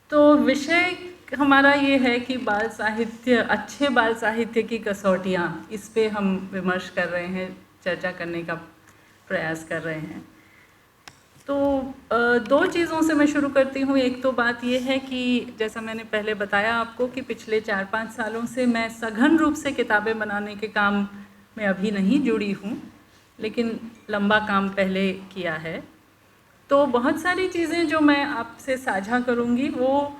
तो विषय हमारा ये है कि बाल साहित्य, अच्छे बाल साहित्य की कसौटियाँ, इस पे हम विमर्श कर रहे हैं, चर्चा करने का प्रयास कर रहे हैं। तो दो चीज़ों से मैं शुरू करती हूँ। एक तो बात ये है कि जैसा मैंने पहले बताया आपको कि पिछले 4-5 सालों से मैं सघन रूप से किताबें बनाने के काम में अभी नहीं जुड़ी हूँ, लेकिन लंबा काम पहले किया है। तो बहुत सारी चीज़ें जो मैं आपसे साझा करूँगी वो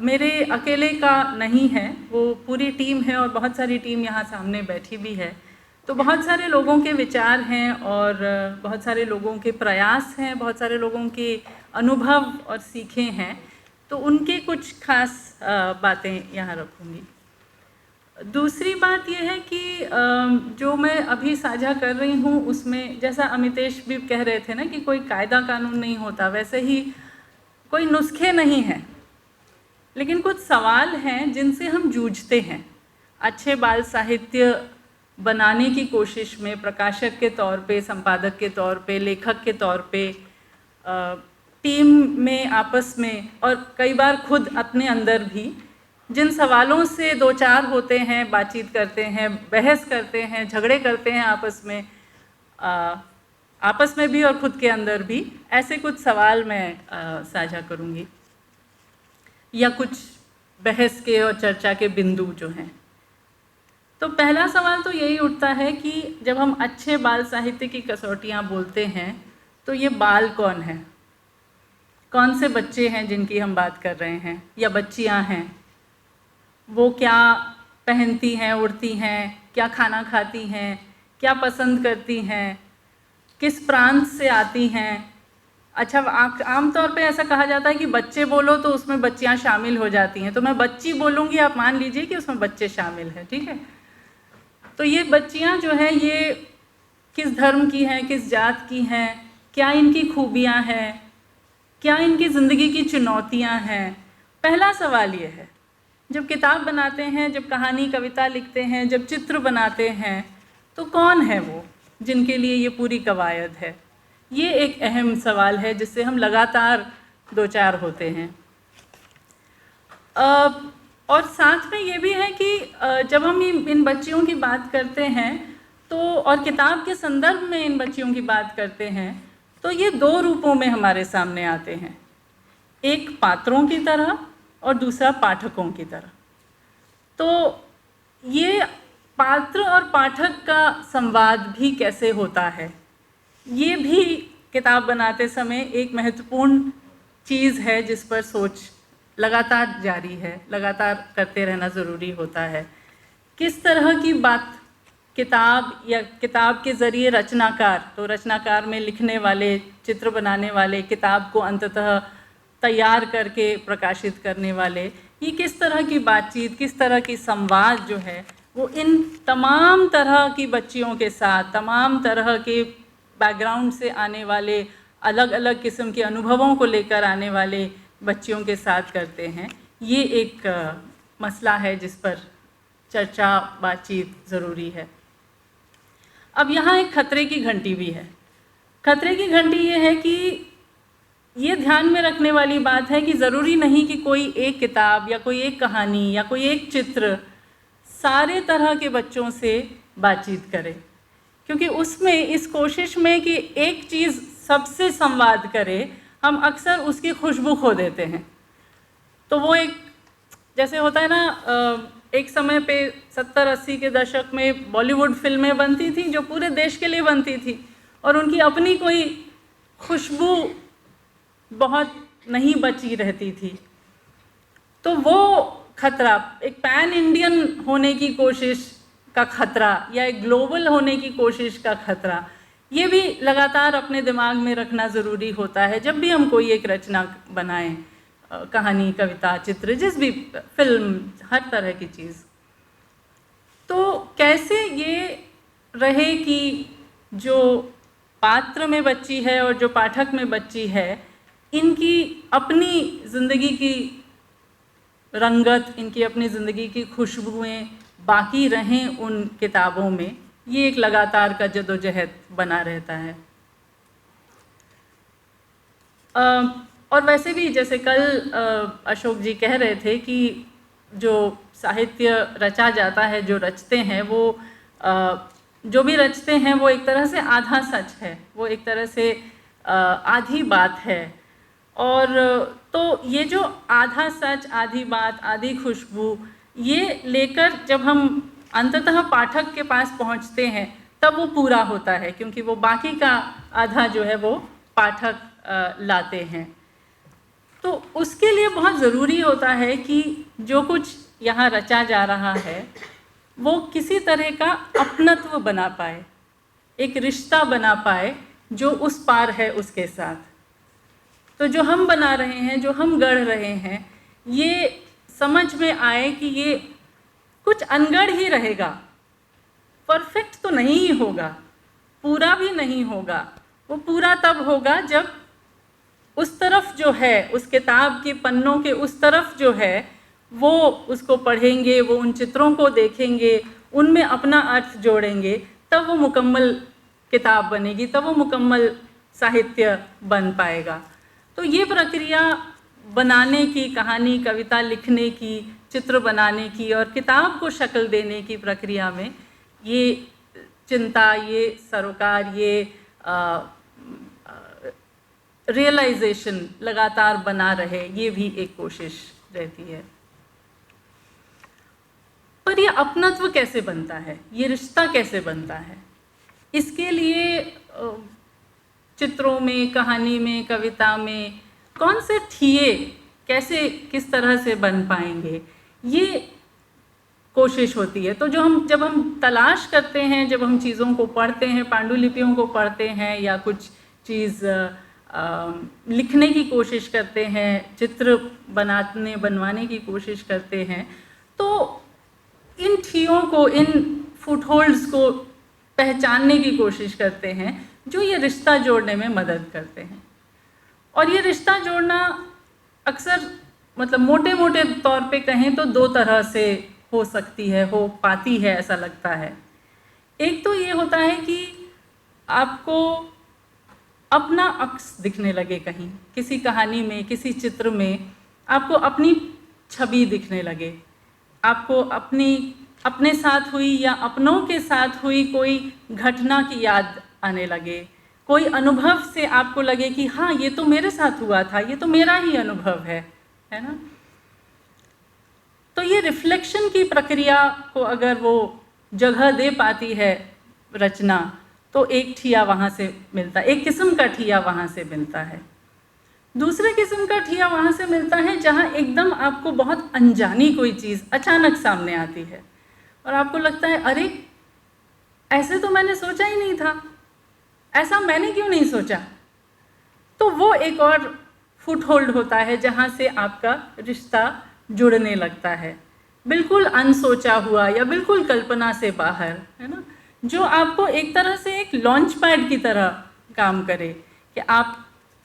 मेरे अकेले का नहीं है, वो पूरी टीम है और बहुत सारी टीम यहाँ सामने बैठी भी है। तो बहुत सारे लोगों के विचार हैं और बहुत सारे लोगों के प्रयास हैं, बहुत सारे लोगों के अनुभव और सीखें हैं, तो उनके कुछ खास बातें यहाँ रखूँगी। दूसरी बात यह है कि जो मैं अभी साझा कर रही हूँ उसमें, जैसा अमितेश भी कह रहे थे ना कि कोई कायदा कानून नहीं होता, वैसे ही कोई नुस्खे नहीं हैं, लेकिन कुछ सवाल हैं जिनसे हम जूझते हैं। अच्छे बाल साहित्य बनाने की कोशिश में प्रकाशक के तौर पे, संपादक के तौर पे, लेखक के तौर पे, टीम में, आपस में और कई बार खुद अपने अंदर भी जिन सवालों से दो चार होते हैं, बातचीत करते हैं, बहस करते हैं, झगड़े करते हैं आपस में भी और खुद के अंदर भी, ऐसे कुछ सवाल मैं साझा करूँगी या कुछ बहस के और चर्चा के बिंदु जो हैं। तो पहला सवाल तो यही उठता है कि जब हम अच्छे बाल साहित्य की कसौटियाँ बोलते हैं तो ये बाल कौन है, कौन से बच्चे हैं जिनकी हम बात कर रहे हैं या बच्चियाँ हैं, वो क्या पहनती हैं, उड़ती हैं, क्या खाना खाती हैं, क्या पसंद करती हैं, किस प्रांत से आती हैं। अच्छा, आमतौर पे ऐसा कहा जाता है कि बच्चे बोलो तो उसमें बच्चियाँ शामिल हो जाती हैं, तो मैं बच्ची बोलूँगी, आप मान लीजिए कि उसमें बच्चे शामिल हैं, ठीक है। तो ये बच्चियाँ जो हैं ये किस धर्म की हैं, किस जात की हैं, क्या इनकी खूबियाँ हैं, क्या इनकी ज़िंदगी की चुनौतियाँ हैं। पहला सवाल ये है। जब किताब बनाते हैं, जब कहानी कविता लिखते हैं, जब चित्र बनाते हैं, तो कौन है वो जिनके लिए ये पूरी कवायद है। ये एक अहम सवाल है जिससे हम लगातार दो चार होते हैं। और साथ में ये भी है कि जब हम इन बच्चियों की बात करते हैं तो, और किताब के संदर्भ में इन बच्चियों की बात करते हैं, तो ये दो रूपों में हमारे सामने आते हैं, एक पात्रों की तरह और दूसरा पाठकों की तरह। तो ये पात्र और पाठक का संवाद भी कैसे होता है, ये भी किताब बनाते समय एक महत्वपूर्ण चीज़ है जिस पर सोच लगातार जारी है, लगातार करते रहना ज़रूरी होता है। किस तरह की बात किताब या किताब के ज़रिए रचनाकार, तो रचनाकार में लिखने वाले, चित्र बनाने वाले, किताब को अंततः तैयार करके प्रकाशित करने वाले, ये किस तरह की बातचीत, किस तरह की संवाद जो है वो इन तमाम तरह की बच्चियों के साथ, तमाम तरह के बैकग्राउंड से आने वाले, अलग अलग किस्म के अनुभवों को लेकर आने वाले बच्चियों के साथ करते हैं। ये एक मसला है जिस पर चर्चा, बातचीत ज़रूरी है। अब यहाँ एक खतरे की घंटी भी है। खतरे की घंटी ये है कि ये ध्यान में रखने वाली बात है कि ज़रूरी नहीं कि कोई एक किताब या कोई एक कहानी या कोई एक चित्र सारे तरह के बच्चों से बातचीत करे, क्योंकि उसमें, इस कोशिश में कि एक चीज़ सबसे संवाद करे, हम अक्सर उसकी खुशबू खो देते हैं। तो वो एक, जैसे होता है ना, एक समय पे 70-80 के दशक में बॉलीवुड फिल्में बनती थी जो पूरे देश के लिए बनती थी और उनकी अपनी कोई खुशबू बहुत नहीं बची रहती थी। तो वो खतरा, एक पैन इंडियन होने की कोशिश का खतरा या एक ग्लोबल होने की कोशिश का खतरा, ये भी लगातार अपने दिमाग में रखना ज़रूरी होता है जब भी हम कोई एक रचना बनाएं, कहानी, कविता, चित्र, जिस भी, फिल्म, हर तरह की चीज़। तो कैसे ये रहे कि जो पात्र में बच्ची है और जो पाठक में बच्ची है, इनकी अपनी ज़िंदगी की रंगत, इनकी अपनी ज़िंदगी की खुशबुएँ बाकी रहें उन किताबों में, ये एक लगातार का जद्दोजहद बना रहता है। और वैसे भी जैसे कल अशोक जी कह रहे थे कि जो साहित्य रचा जाता है, जो रचते हैं वो जो भी रचते हैं वो एक तरह से आधा सच है, वो एक तरह से आधी बात है। और तो ये जो आधा सच, आधी बात, आधी खुशबू, ये लेकर जब हम अंततः पाठक के पास पहुंचते हैं तब वो पूरा होता है, क्योंकि वो बाकी का आधा जो है वो पाठक लाते हैं। तो उसके लिए बहुत ज़रूरी होता है कि जो कुछ यहाँ रचा जा रहा है वो किसी तरह का अपनत्व बना पाए, एक रिश्ता बना पाए जो उस पार है उसके साथ। तो जो हम बना रहे हैं, जो हम गढ़ रहे हैं, ये समझ में आए कि ये कुछ अनगढ़ ही रहेगा, परफेक्ट तो नहीं ही होगा, पूरा भी नहीं होगा। वो पूरा तब होगा जब उस तरफ जो है, उस किताब के पन्नों के उस तरफ जो है, वो उसको पढ़ेंगे, वो उन चित्रों को देखेंगे, उनमें अपना अर्थ जोड़ेंगे, तब वो मुकम्मल किताब बनेगी, तब वो मुकम्मल साहित्य बन पाएगा। तो ये प्रक्रिया बनाने की, कहानी कविता लिखने की, चित्र बनाने की और किताब को शक्ल देने की प्रक्रिया में ये चिंता, ये सरोकार, ये रियलाइजेशन लगातार बना रहे, ये भी एक कोशिश रहती है। पर ये अपनत्व कैसे बनता है, ये रिश्ता कैसे बनता है, इसके लिए चित्रों में, कहानी में, कविता में कौन से ठिये कैसे, किस तरह से बन पाएंगे, ये कोशिश होती है। तो जब हम तलाश करते हैं, जब हम चीज़ों को पढ़ते हैं, पांडुलिपियों को पढ़ते हैं या कुछ चीज़ लिखने की कोशिश करते हैं, चित्र बनवाने की कोशिश करते हैं, तो इन ठियों को, इन फुटहोल्ड्स को पहचानने की कोशिश करते हैं जो ये रिश्ता जोड़ने में मदद करते हैं। और ये रिश्ता जोड़ना अक्सर, मतलब मोटे मोटे तौर पे कहें तो दो तरह से हो सकती है, हो पाती है, ऐसा लगता है। एक तो ये होता है कि आपको अपना अक्स दिखने लगे कहीं, किसी कहानी में, किसी चित्र में आपको अपनी छवि दिखने लगे, आपको अपने साथ हुई या अपनों के साथ हुई कोई घटना की याद आने लगे, कोई अनुभव से आपको लगे कि हाँ, ये तो मेरे साथ हुआ था, ये तो मेरा ही अनुभव है ना। तो ये रिफ्लेक्शन की प्रक्रिया को अगर वो जगह दे पाती है रचना, तो एक ठिया वहाँ से मिलता है, एक किस्म का ठिया वहाँ से मिलता है। दूसरे किस्म का ठिया वहाँ से मिलता है जहाँ एकदम आपको बहुत अनजानी कोई चीज़ अचानक सामने आती है और आपको लगता है, अरे ऐसे तो मैंने सोचा ही नहीं था, ऐसा मैंने क्यों नहीं सोचा। तो वो एक और फुटहोल्ड होता है जहाँ से आपका रिश्ता जुड़ने लगता है, बिल्कुल अनसोचा हुआ या बिल्कुल कल्पना से बाहर, है ना, जो आपको एक तरह से एक लॉन्च पैड की तरह काम करे कि आप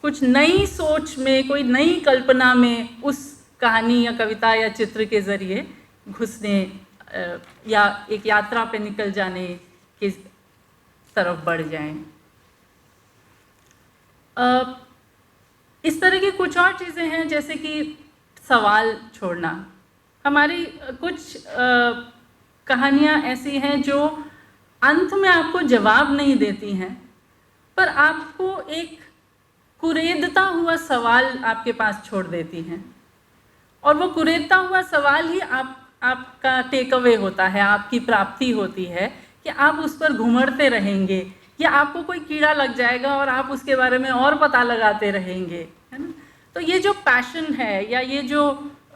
कुछ नई सोच में, कोई नई कल्पना में उस कहानी या कविता या चित्र के ज़रिए घुसने या एक यात्रा पे निकल जाने की तरफ बढ़ जाएं। इस तरह की कुछ और चीज़ें हैं, जैसे कि सवाल छोड़ना। हमारी कुछ कहानियाँ ऐसी हैं जो अंत में आपको जवाब नहीं देती हैं, पर आपको एक कुरेदता हुआ सवाल आपके पास छोड़ देती हैं, और वो कुरेदता हुआ सवाल ही आपका टेक अवे होता है, आपकी प्राप्ति होती है कि आप उस पर घुमड़ते रहेंगे या आपको कोई कीड़ा लग जाएगा और आप उसके बारे में और पता लगाते रहेंगे, है ना। तो ये जो पैशन है या ये जो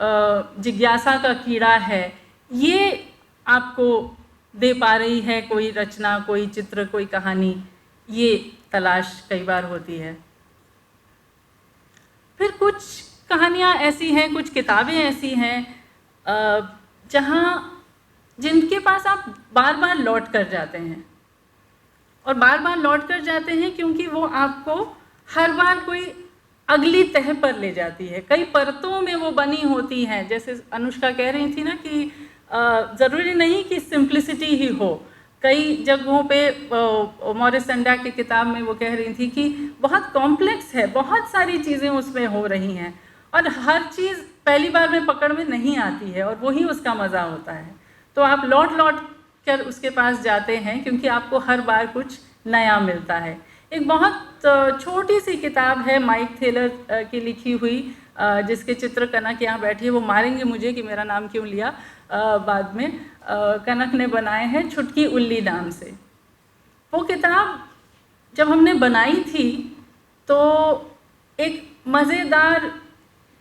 जिज्ञासा का कीड़ा है, ये आपको दे पा रही है कोई रचना, कोई चित्र, कोई कहानी, ये तलाश कई बार होती है। फिर कुछ कहानियाँ ऐसी हैं, कुछ किताबें ऐसी हैं जिनके पास आप बार बार लौट कर जाते हैं, और बार बार लौट कर जाते हैं क्योंकि वो आपको हर बार कोई अगली तह पर ले जाती है, कई परतों में वो बनी होती हैं। जैसे अनुष्का कह रही थी ना कि ज़रूरी नहीं कि सिंप्लिसिटी ही हो, कई जगहों पे मॉरिस संडा की किताब में वो कह रही थी कि बहुत कॉम्प्लेक्स है, बहुत सारी चीज़ें उसमें हो रही हैं और हर चीज़ पहली बार में पकड़ में नहीं आती है और वही उसका मज़ा होता है। तो आप लौट लौट कर उसके पास जाते हैं क्योंकि आपको हर बार कुछ नया मिलता है। एक बहुत छोटी सी किताब है माइक थेलर की लिखी हुई, जिसके चित्र कनक यहाँ बैठी है, वो मारेंगे मुझे कि मेरा नाम क्यों लिया बाद में। कनक ने बनाए हैं, छुटकी उल्ली नाम से। वो किताब जब हमने बनाई थी तो एक मज़ेदार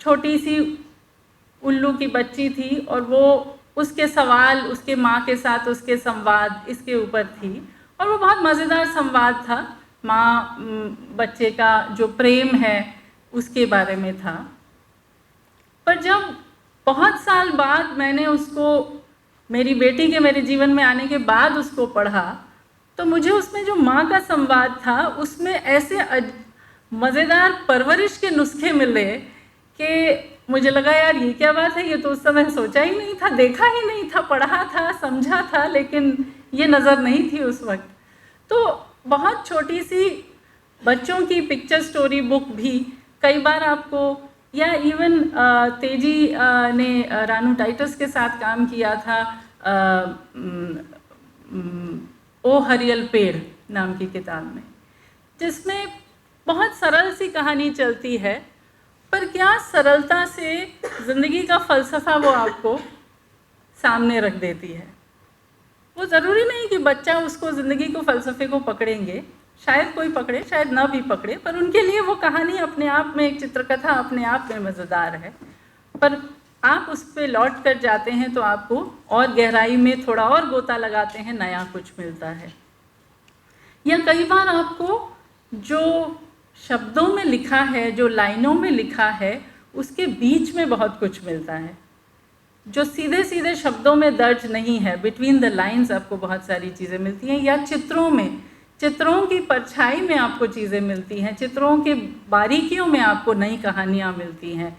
छोटी सी उल्लू की बच्ची थी और वो उसके सवाल उसके माँ के साथ उसके संवाद इसके ऊपर थी और वो बहुत मज़ेदार संवाद था। माँ बच्चे का जो प्रेम है उसके बारे में था। पर जब बहुत साल बाद मैंने उसको मेरी बेटी के मेरे जीवन में आने के बाद उसको पढ़ा तो मुझे उसमें जो माँ का संवाद था उसमें ऐसे मज़ेदार परवरिश के नुस्खे मिले कि मुझे लगा यार ये क्या बात है, ये तो उस समय सोचा ही नहीं था, देखा ही नहीं था, पढ़ा था, समझा था, लेकिन ये नज़र नहीं थी उस वक्त। तो बहुत छोटी सी बच्चों की पिक्चर स्टोरी बुक भी कई बार आपको, या इवन तेजी ने रानू टाइटस के साथ काम किया था ओ हरियल पेड़ नाम की किताब में, जिसमें बहुत सरल सी कहानी चलती है पर क्या सरलता से ज़िंदगी का फ़लसफ़ा वो आपको सामने रख देती है। वो ज़रूरी नहीं कि बच्चा उसको ज़िंदगी को फ़लसफ़े को पकड़ेंगे, शायद कोई पकड़े शायद ना भी पकड़े, पर उनके लिए वो कहानी अपने आप में एक चित्रकथा अपने आप में मज़ेदार है। पर आप उस पर लौट कर जाते हैं तो आपको और गहराई में थोड़ा और गोता लगाते हैं, नया कुछ मिलता है। या कई बार आपको जो शब्दों में लिखा है, जो लाइनों में लिखा है, उसके बीच में बहुत कुछ मिलता है जो सीधे सीधे शब्दों में दर्ज नहीं है। बिटवीन द लाइंस आपको बहुत सारी चीज़ें मिलती हैं, या चित्रों में, चित्रों की परछाई में आपको चीज़ें मिलती हैं, चित्रों के बारीकियों में आपको नई कहानियाँ मिलती हैं।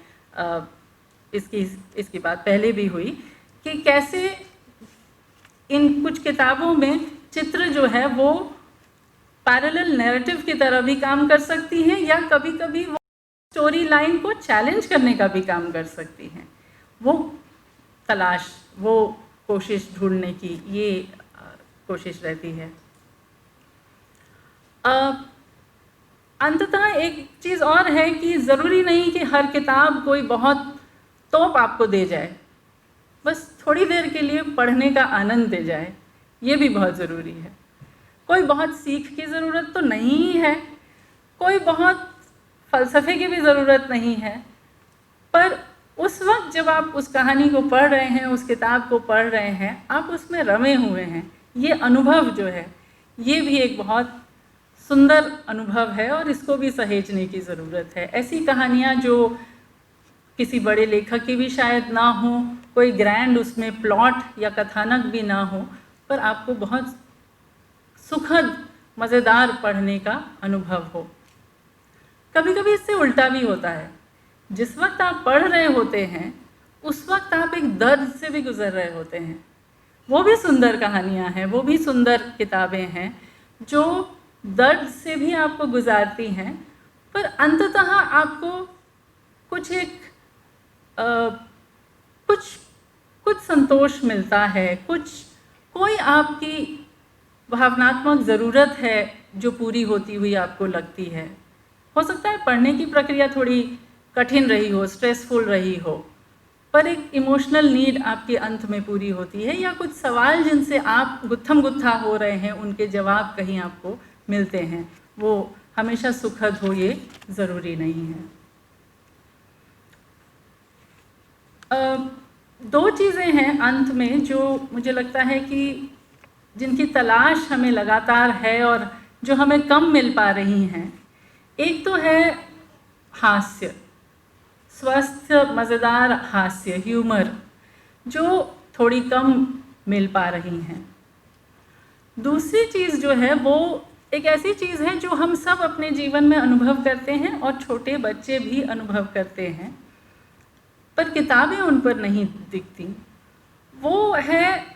इसकी बात पहले भी हुई कि कैसे इन कुछ किताबों में चित्र जो है वो पैरेलल नैरेटिव की तरह भी काम कर सकती हैं, या कभी कभी वो स्टोरी लाइन को चैलेंज करने का भी काम कर सकती हैं। वो तलाश, वो कोशिश ढूंढने की ये कोशिश रहती है। अंततः एक चीज़ और है कि ज़रूरी नहीं कि हर किताब कोई बहुत तोप आपको दे जाए, बस थोड़ी देर के लिए पढ़ने का आनंद दे जाए, ये भी बहुत ज़रूरी है। कोई बहुत सीख की ज़रूरत तो नहीं है, कोई बहुत फ़लसफ़े की भी ज़रूरत नहीं है, पर उस वक्त जब आप उस कहानी को पढ़ रहे हैं, उस किताब को पढ़ रहे हैं, आप उसमें रमे हुए हैं। ये अनुभव जो है ये भी एक बहुत सुंदर अनुभव है और इसको भी सहेजने की ज़रूरत है। ऐसी कहानियाँ जो किसी बड़े लेखक की भी शायद ना हो, कोई ग्रैंड उसमें प्लॉट या कथानक भी ना हो, पर आपको बहुत सुखद मज़ेदार पढ़ने का अनुभव हो। कभी कभी इससे उल्टा भी होता है, जिस वक्त आप पढ़ रहे होते हैं उस वक्त आप एक दर्द से भी गुजर रहे होते हैं। वो भी सुंदर कहानियाँ हैं, वो भी सुंदर किताबें हैं जो दर्द से भी आपको गुजारती हैं, पर अंततः आपको कुछ एक कुछ संतोष मिलता है, कोई आपकी भावनात्मक ज़रूरत है जो पूरी होती हुई आपको लगती है। हो सकता है पढ़ने की प्रक्रिया थोड़ी कठिन रही हो, स्ट्रेसफुल रही हो, पर एक इमोशनल नीड आपके अंत में पूरी होती है, या कुछ सवाल जिनसे आप गुत्थम गुत्था हो रहे हैं उनके जवाब कहीं आपको मिलते हैं। वो हमेशा सुखद हो ये ज़रूरी नहीं है। दो चीज़ें हैं अंत में जो मुझे लगता है कि जिनकी तलाश हमें लगातार है और जो हमें कम मिल पा रही हैं। एक तो है हास्य, स्वस्थ मज़ेदार हास्य, ह्यूमर, जो थोड़ी कम मिल पा रही हैं। दूसरी चीज़ जो है वो एक ऐसी चीज़ है जो हम सब अपने जीवन में अनुभव करते हैं और छोटे बच्चे भी अनुभव करते हैं, पर किताबें उन पर नहीं दिखती। वो है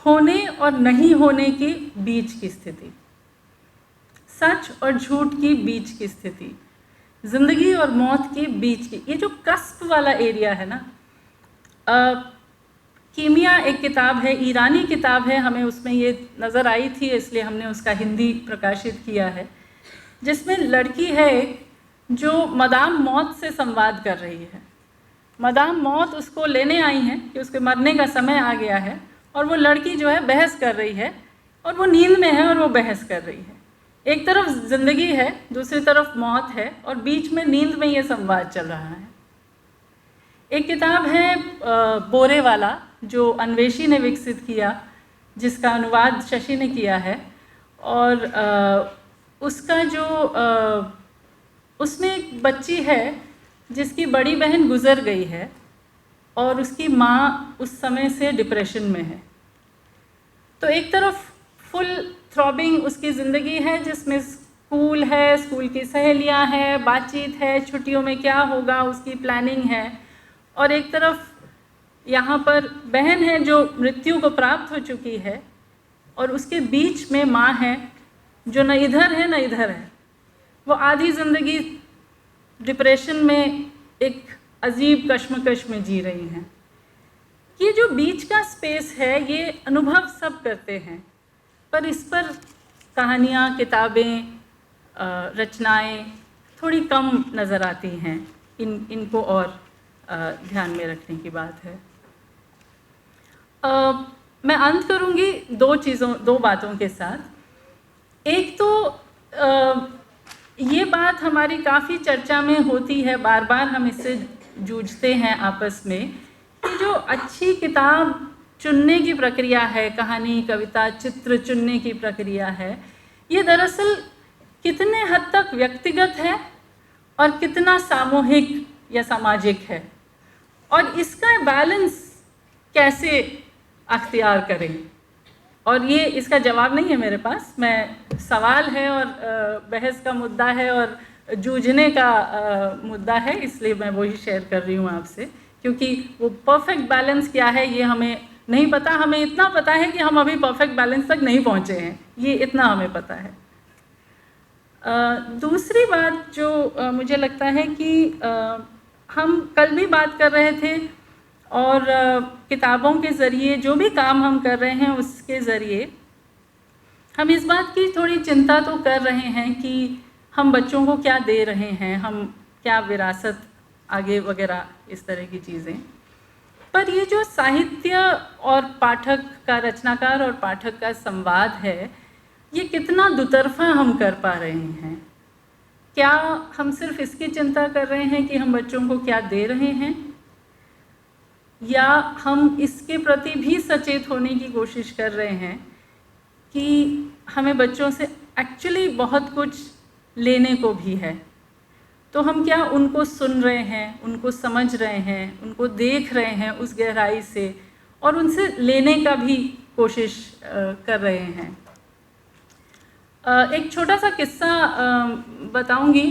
होने और नहीं होने के बीच की स्थिति, सच और झूठ की बीच की स्थिति, ज़िंदगी और मौत के बीच की, ये जो कस्प वाला एरिया है ना। कीमिया एक किताब है, ईरानी किताब है, हमें उसमें ये नज़र आई थी इसलिए हमने उसका हिंदी प्रकाशित किया है, जिसमें लड़की है जो मदाम मौत से संवाद कर रही है। मदाम मौत उसको लेने आई हैं कि उसके मरने का समय आ गया है, और वो लड़की जो है बहस कर रही है, और वो नींद में है और वो बहस कर रही है। एक तरफ ज़िंदगी है, दूसरी तरफ मौत है, और बीच में नींद में ये संवाद चल रहा है। एक किताब है बोरे वाला, जो अन्वेषी ने विकसित किया, जिसका अनुवाद शशि ने किया है, और उसका जो उसमें एक बच्ची है जिसकी बड़ी बहन गुज़र गई है और उसकी माँ उस समय से डिप्रेशन में है। तो एक तरफ फुल थ्रॉबिंग उसकी ज़िंदगी है, जिसमें स्कूल है, स्कूल की सहेलियाँ हैं, बातचीत है, छुट्टियों में क्या होगा उसकी प्लानिंग है, और एक तरफ यहाँ पर बहन है जो मृत्यु को प्राप्त हो चुकी है, और उसके बीच में माँ है जो न इधर है न इधर है। वो आधी ज़िंदगी डिप्रेशन में एक अजीब कश्मकश में जी रही हैं। ये जो बीच का स्पेस है, ये अनुभव सब करते हैं, पर इस पर कहानियाँ, किताबें, रचनाएं थोड़ी कम नज़र आती हैं। इनको और ध्यान में रखने की बात है। मैं अंत करूँगी दो बातों के साथ। एक तो ये बात हमारी काफ़ी चर्चा में होती है, बार बार हम इससे जूझते हैं आपस में, कि जो अच्छी किताब चुनने की प्रक्रिया है, कहानी, कविता, चित्र चुनने की प्रक्रिया है, ये दरअसल कितने हद तक व्यक्तिगत है और कितना सामूहिक या सामाजिक है, और इसका बैलेंस कैसे अख्तियार करें। और ये इसका जवाब नहीं है मेरे पास, मैं सवाल है और बहस का मुद्दा है और जूझने का मुद्दा है, इसलिए मैं वही शेयर कर रही हूँ आपसे, क्योंकि वो परफेक्ट बैलेंस क्या है ये हमें नहीं पता। हमें इतना पता है कि हम अभी परफेक्ट बैलेंस तक नहीं पहुँचे हैं, ये इतना हमें पता है। दूसरी बात जो मुझे लगता है कि हम कल भी बात कर रहे थे, और किताबों के ज़रिए जो भी काम हम कर रहे हैं उसके ज़रिए हम इस बात की थोड़ी चिंता तो कर रहे हैं कि हम बच्चों को क्या दे रहे हैं, हम क्या विरासत आगे वगैरह इस तरह की चीज़ें। पर ये जो साहित्य और पाठक का, रचनाकार और पाठक का संवाद है, ये कितना दुतरफा हम कर पा रहे हैं। क्या हम सिर्फ इसकी चिंता कर रहे हैं कि हम बच्चों को क्या दे रहे हैं, या हम इसके प्रति भी सचेत होने की कोशिश कर रहे हैं कि हमें बच्चों से एक्चुअली बहुत कुछ लेने को भी है। तो हम क्या उनको सुन रहे हैं, उनको समझ रहे हैं, उनको देख रहे हैं उस गहराई से, और उनसे लेने का भी कोशिश कर रहे हैं। एक छोटा सा किस्सा बताऊंगी।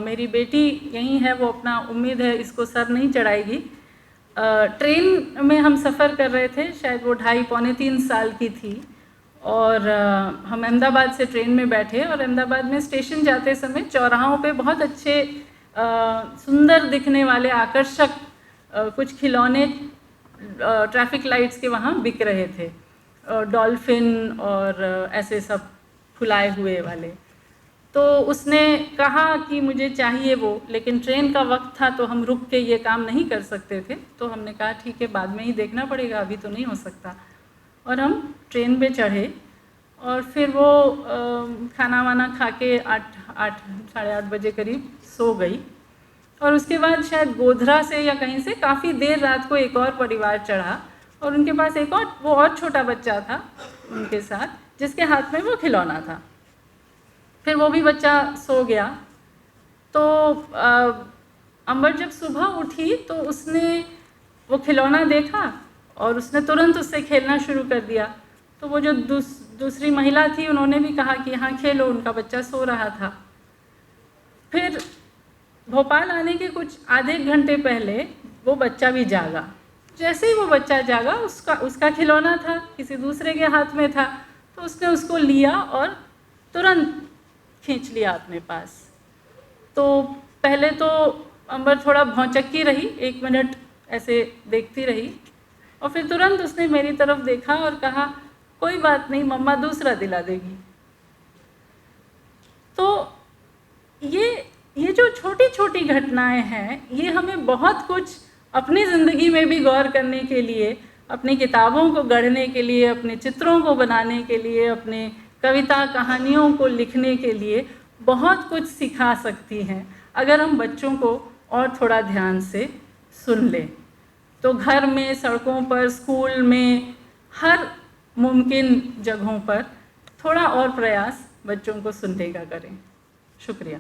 मेरी बेटी यहीं है, वो अपना, उम्मीद है इसको सर नहीं चढ़ाएगी। ट्रेन में हम सफ़र कर रहे थे, शायद वो 2.5-3 साल की थी, और हम अहमदाबाद से ट्रेन में बैठे, और अहमदाबाद में स्टेशन जाते समय चौराहों पे बहुत अच्छे सुंदर दिखने वाले आकर्षक कुछ खिलौने ट्रैफिक लाइट्स के वहाँ बिक रहे थे, डॉल्फिन और ऐसे सब फुलाए हुए वाले। तो उसने कहा कि मुझे चाहिए वो, लेकिन ट्रेन का वक्त था तो हम रुक के ये काम नहीं कर सकते थे, तो हमने कहा ठीक है, बाद में ही देखना पड़ेगा, अभी तो नहीं हो सकता। और हम ट्रेन पे चढ़े, और फिर वो खाना वाना खा के 8 साढ़े 8 बजे करीब सो गई। और उसके बाद शायद गोधरा से या कहीं से काफ़ी देर रात को एक और परिवार चढ़ा, और उनके पास एक और छोटा बच्चा था उनके साथ, जिसके हाथ में वो खिलौना था। फिर वो भी बच्चा सो गया। तो अंबर जब सुबह उठी तो उसने वो खिलौना देखा और उसने तुरंत उससे खेलना शुरू कर दिया। तो वो जो दूसरी महिला थी, उन्होंने भी कहा कि हाँ खेलो, उनका बच्चा सो रहा था। फिर भोपाल आने के कुछ आधे घंटे पहले वो बच्चा भी जागा, जैसे ही वो बच्चा जागा, उसका खिलौना था किसी दूसरे के हाथ में था, तो उसने उसको लिया और तुरंत खींच लिया अपने पास। तो पहले तो अंबर थोड़ा भौचक्की रही, 1 मिनट ऐसे देखती रही, और फिर तुरंत उसने मेरी तरफ देखा और कहा, कोई बात नहीं मम्मा, दूसरा दिला देगी। तो ये जो छोटी छोटी घटनाएं हैं, ये हमें बहुत कुछ अपनी ज़िंदगी में भी गौर करने के लिए, अपनी किताबों को गढ़ने के लिए, अपने चित्रों को बनाने के लिए, अपने कविता कहानियों को लिखने के लिए बहुत कुछ सिखा सकती हैं, अगर हम बच्चों को और थोड़ा ध्यान से सुन लें। तो घर में, सड़कों पर, स्कूल में, हर मुमकिन जगहों पर थोड़ा और प्रयास बच्चों को सुनने का करें। शुक्रिया।